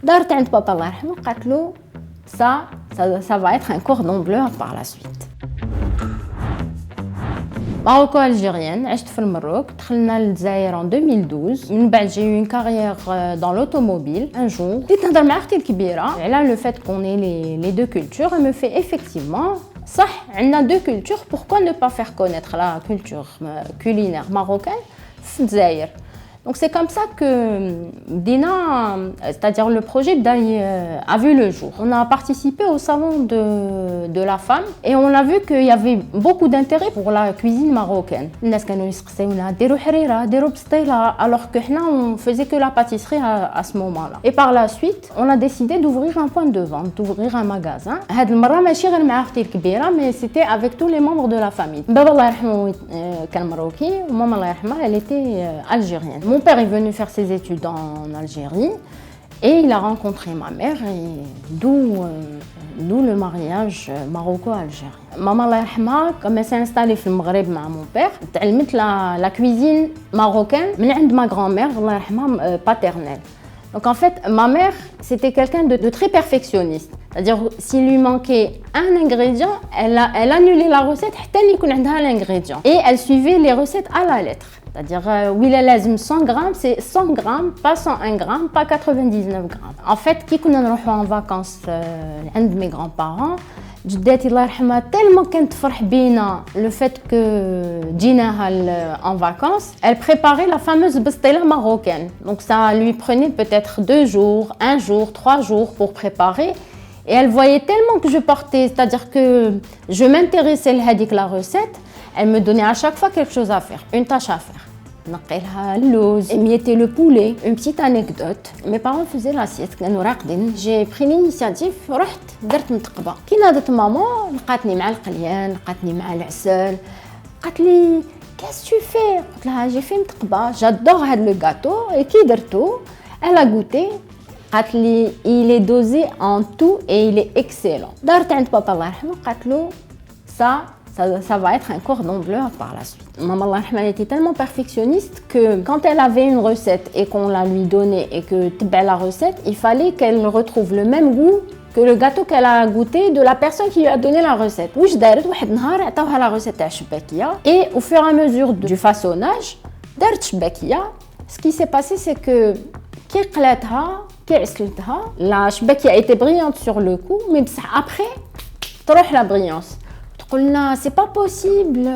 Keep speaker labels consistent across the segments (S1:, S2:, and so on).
S1: دارت عند بابا الله يرحمه قالت له ça va être un cordon bleu par la suite. Maroco-algérienne, عشت في المغرب, دخلنا للجزائر en 2012. من بعد j'ai eu une carrière dans l'automobile. Un jour, بديت نهضر مع اختي الكبيره على le fait qu'on ait les deux cultures. Elle me fait effectivement صح, عندنا deux cultures, pourquoi ne pas faire connaître la culture culinaire marocaine في الجزائر. Donc c'est comme ça que Dina, c'est-à-dire le projet a vu le jour. On a participé au salon de la femme et on a vu qu'il y avait beaucoup d'intérêt pour la cuisine marocaine. الناس كانوا يسقسيونا ديروا حريرة, ديروا بسطيلة, alors que حنا on faisait que la pâtisserie à ce moment-là. Et par la suite, on a décidé d'ouvrir un point de vente, d'ouvrir un magasin. هاد المرة ماشي غير مع أختي الكبيرة, mais c'était avec tous les membres de la famille. بابا الله يرحمه كان مروكي وماما الله يرحمها elle était algérienne. Mon père est venu faire ses études en Algérie et il a rencontré ma mère et d'où le mariage maroco-algérien. Maman Allah yarhamha, comme elle s'est installée في المغرب مع mon père, تعلمت la cuisine marocaine من عند ma grand-mère Allah yarhamha paternelle. Donc en fait, ma mère, c'était quelqu'un de très perfectionniste. C'est-à-dire, s'il lui manquait un ingrédient, elle annulait la recette حتى اللي يكون عندها l'ingrédient. Et elle suivait les recettes à la lettre. C'est-à-dire, oui, لازم 100 grammes, c'est 100 grammes, pas 101 grammes, pas 99 grammes. En fait, كي كنا نروحوا en vacances عند mes grands-parents, جداتي الله يرحمها tellement كانت تفرح بينا le fait que جيناها en vacances, elle préparait la fameuse bastela marocaine. Donc ça lui prenait peut-être 2 jours, 1 jour, 3 jours pour préparer. Et elle voyait tellement que je portais, c'est-à-dire que je m'intéressais à la recette, elle me donnait à chaque fois quelque chose à faire, une tâche à faire. نقيلها اللوز, émietter le poulet. Une petite anecdote, mes parents faisaient l'assiette, كانوا راقدين. J'ai pris l'initiative, رحت درت متقبة. كي نادت ماما لقاتني مع القليان, لقاتني مع العسل, قالت لي qu'est-ce que tu fais? قلت لها j'ai fait متقبة, j'adore هذا le gâteau et كي درتو elle a goûté. قالت لي il est dosé en tout et il est excellent. دارت عند بابا الله يرحمه قالت له ça va être un cordon bleu par la suite. Maman Allah yarhamha, elle était tellement perfectionniste que quand elle avait une recette et qu'on la lui donnait et que تبع la recette, il fallait qu'elle retrouve le même goût que le gâteau qu'elle a goûté de la personne qui lui a donné la recette. واش دارت واحد النهار عطاوها la recette تاع الشباكيه et au fur et à mesure du façonnage دارت شباكيه. Ce qui s'est passé c'est que كي قلاتها كي عسلتها la شباكيه a été brillante sur le coup, mais بصح après تروح la brillance. قلنا c'est pas possible,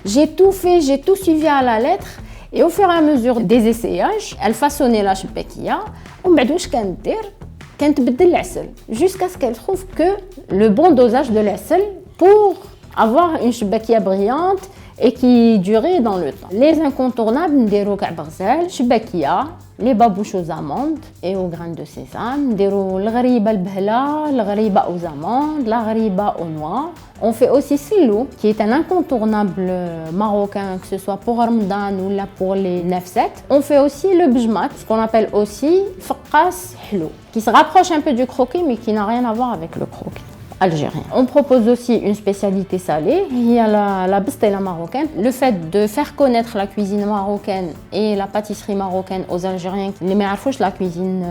S1: j'ai tout fait, j'ai tout suivi à la lettre. Et au fur et à mesure des essayages, elle façonnait la شباكيه ومن بعد واش كانت دير كانت تبدل العسل jusqu'à ce qu'elle trouve que le bon dosage de l'عسل pour avoir une شباكيه brillante et qui durait dans le temps. Les incontournables, نديرو كعب غزال, شباكيه, les babouches aux amandes et aux graines de sésame, نديرو الغريبه البهله, الغريبه aux amandes, la غريبه aux noix. On fait aussi Sillou, qui est un incontournable marocain, que ce soit pour Ramadan ou là pour les nefset. On fait aussi le bjmat, ce qu'on appelle aussi faqas hlou, qui se rapproche un peu du croquis, mais qui n'a rien à voir avec le croquis algérien. On propose aussi une spécialité salée, il y a la bastela marocaine. Le fait de faire connaître la cuisine marocaine et la pâtisserie marocaine aux Algériens qui ne connaissent pas la cuisine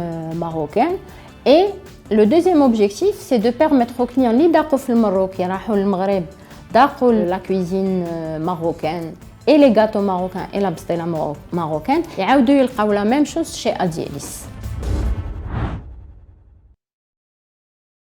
S1: marocaine. Et le deuxième objectif, c'est de permettre aux clients qui sont au Maghreb d'apprendre la cuisine marocaine et les gâteaux marocains et la bastela marocaine. Et ils trouvent la même chose chez Adielis.